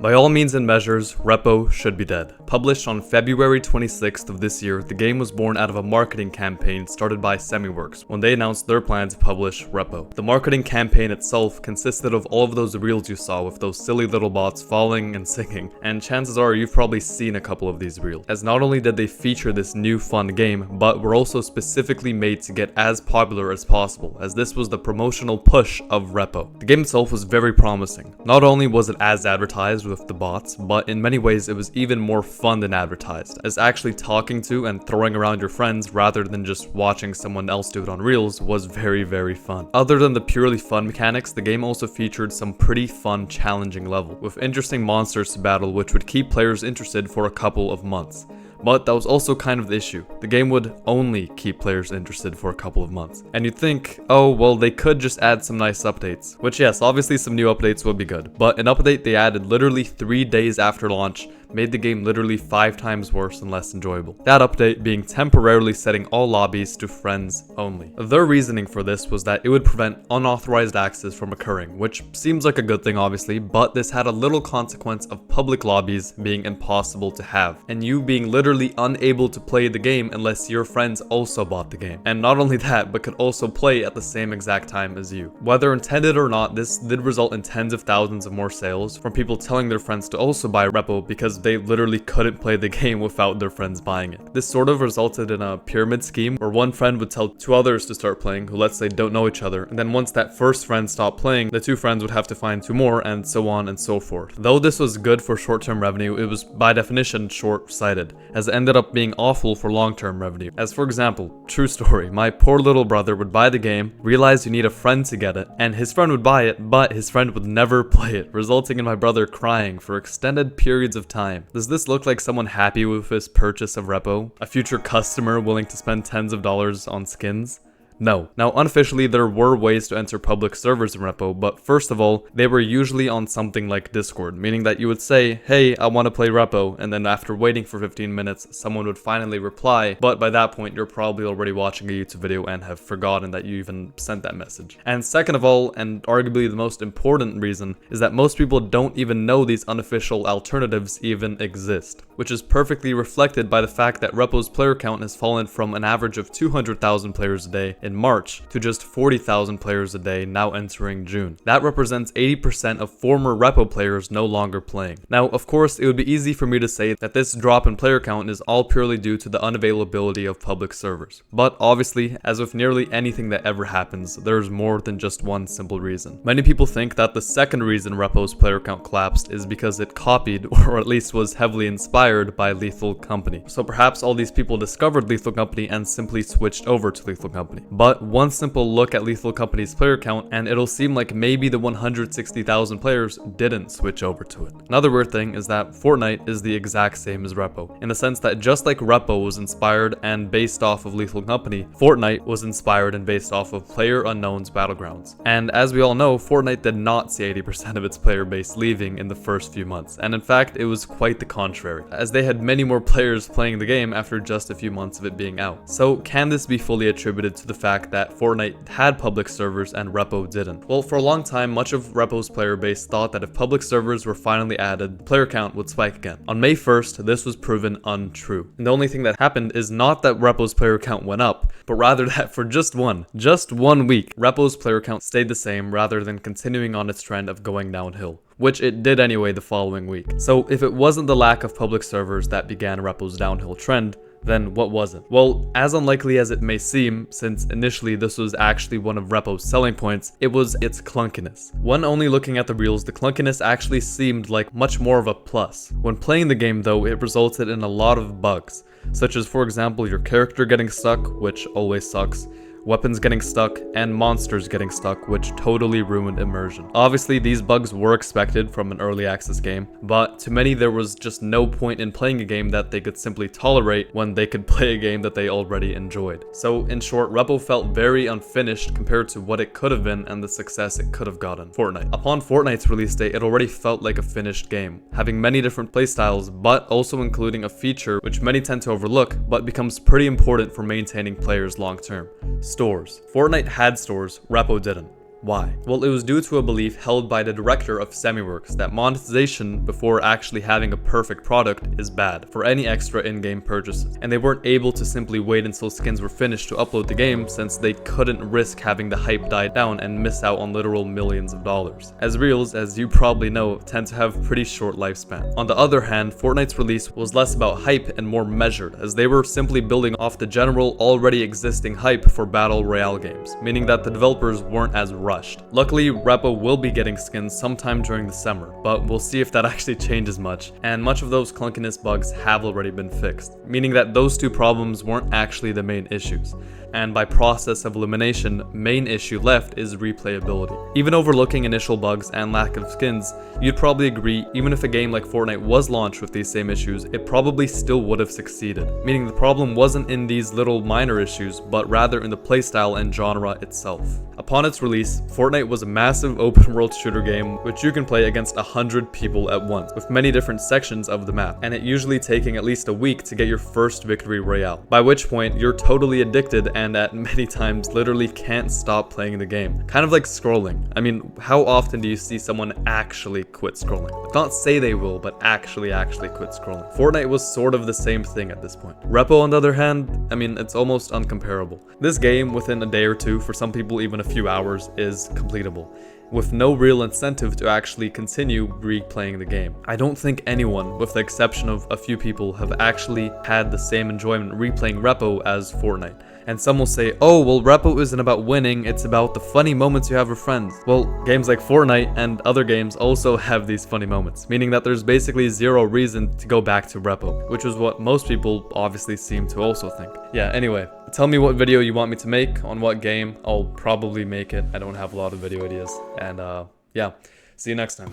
By all means and measures, REPO should be dead. Published on February 26th of this year, the game was born out of a marketing campaign started by Semiworks when they announced their plan to publish REPO. The marketing campaign itself consisted of all of those reels you saw with those silly little bots falling and singing, and chances are you've probably seen a couple of these reels, as not only did they feature this new fun game, but were also specifically made to get as popular as possible, as this was the promotional push of REPO. The game itself was very promising. Not only was it as advertised with the bots, but in many ways it was even more fun than advertised, as actually talking to and throwing around your friends rather than just watching someone else do it on reels was very fun. Other than the purely fun mechanics, the game also featured some pretty fun challenging level, with interesting monsters to battle which would keep players interested for a couple of months. But that was also kind of the issue. The game would only keep players interested for a couple of months. And you'd think, oh, well, they could just add some nice updates. Which, yes, obviously some new updates would be good. But an update they added literally 3 days after launch made the game literally 5 times worse and less enjoyable. That update being temporarily setting all lobbies to friends only. Their reasoning for this was that it would prevent unauthorized access from occurring, which seems like a good thing obviously, but this had a little consequence of public lobbies being impossible to have, and you being literally unable to play the game unless your friends also bought the game. And not only that, but could also play at the same exact time as you. Whether intended or not, this did result in tens of thousands of more sales from people telling their friends to also buy REPO because they literally couldn't play the game without their friends buying it. This sort of resulted in a pyramid scheme where one friend would tell 2 others to start playing who, let's say, don't know each other, and then once that first friend stopped playing, the 2 friends would have to find 2 more, and so on and so forth. Though this was good for short-term revenue, it was by definition short-sighted, as it ended up being awful for long-term revenue. As for example, true story, my poor little brother would buy the game, realize you need a friend to get it, and his friend would buy it, but his friend would never play it, resulting in my brother crying for extended periods of time. Does this look like someone happy with his purchase of REPO? A future customer willing to spend tens of dollars on skins? No. Now, unofficially, there were ways to enter public servers in REPO, but first of all, they were usually on something like Discord, meaning that you would say, hey, I want to play REPO, and then after waiting for 15 minutes, someone would finally reply, but by that point, you're probably already watching a YouTube video and have forgotten that you even sent that message. And second of all, and arguably the most important reason, is that most people don't even know these unofficial alternatives even exist, which is perfectly reflected by the fact that REPO's player count has fallen from an average of 200,000 players a day in March to just 40,000 players a day now entering June. That represents 80% of former REPO players no longer playing. Now, of course, it would be easy for me to say that this drop in player count is all purely due to the unavailability of public servers. But obviously, as with nearly anything that ever happens, there's more than just one simple reason. Many people think that the second reason REPO's player count collapsed is because it copied, or at least was heavily inspired by Lethal Company. So perhaps all these people discovered Lethal Company and simply switched over to Lethal Company. But one simple look at Lethal Company's player count and it'll seem like maybe the 160,000 players didn't switch over to it. Another weird thing is that Fortnite is the exact same as REPO, in the sense that just like REPO was inspired and based off of Lethal Company, Fortnite was inspired and based off of PlayerUnknown's Battlegrounds. And as we all know, Fortnite did not see 80% of its player base leaving in the first few months, and in fact it was quite the contrary, as they had many more players playing the game after just a few months of it being out. So can this be fully attributed to the fact that Fortnite had public servers and REPO didn't? Well, for a long time, much of REPO's player base thought that if public servers were finally added, the player count would spike again. On May 1st, this was proven untrue. And the only thing that happened is not that REPO's player count went up, but rather that for just one week, REPO's player count stayed the same rather than continuing on its trend of going downhill, which it did anyway the following week. So if it wasn't the lack of public servers that began REPO's downhill trend, then what was it? Well, as unlikely as it may seem, since initially this was actually one of REPO's selling points, it was its clunkiness. When only looking at the reels, the clunkiness actually seemed like much more of a plus. When playing the game though, it resulted in a lot of bugs, such as for example your character getting stuck, which always sucks, weapons getting stuck, and monsters getting stuck, which totally ruined immersion. Obviously, these bugs were expected from an early access game, but to many there was just no point in playing a game that they could simply tolerate when they could play a game that they already enjoyed. So in short, REPO felt very unfinished compared to what it could have been and the success it could have gotten. Fortnite. Upon Fortnite's release date, it already felt like a finished game, having many different playstyles, but also including a feature which many tend to overlook, but becomes pretty important for maintaining players long term. Stores. Fortnite had stores, REPO didn't. Why? Well, it was due to a belief held by the director of Semiworks that monetization before actually having a perfect product is bad for any extra in-game purchases, and they weren't able to simply wait until skins were finished to upload the game since they couldn't risk having the hype die down and miss out on literal millions of dollars, as reels, as you probably know, tend to have pretty short lifespan. On the other hand, Fortnite's release was less about hype and more measured, as they were simply building off the general already existing hype for battle royale games, meaning that the developers weren't as rushed. Luckily, R.E.P.O will be getting skins sometime during the summer, but we'll see if that actually changes much, and much of those clunkiness bugs have already been fixed, meaning that those two problems weren't actually the main issues. And by process of elimination, main issue left is replayability. Even overlooking initial bugs and lack of skins, you'd probably agree even if a game like Fortnite was launched with these same issues, it probably still would have succeeded. Meaning the problem wasn't in these little minor issues, but rather in the playstyle and genre itself. Upon its release, Fortnite was a massive open world shooter game which you can play against 100 people at once, with many different sections of the map, and it usually taking at least a week to get your first victory royale, by which point you're totally addicted and at many times literally can't stop playing the game. Kind of like scrolling. I mean, how often do you see someone actually quit scrolling? Not say they will, but actually quit scrolling. Fortnite was sort of the same thing at this point. R.E.P.O on the other hand, I mean, it's almost uncomparable. This game, within a day or two, for some people even a few hours, is completable, with no real incentive to actually continue replaying the game. I don't think anyone, with the exception of a few people, have actually had the same enjoyment replaying R.E.P.O as Fortnite. And some will say, oh, well, R.E.P.O isn't about winning, it's about the funny moments you have with friends. Well, games like Fortnite and other games also have these funny moments, meaning that there's basically zero reason to go back to R.E.P.O, which is what most people obviously seem to also think. Yeah, anyway, tell me what video you want me to make on what game. I'll probably make it. I don't have a lot of video ideas. And yeah, see you next time.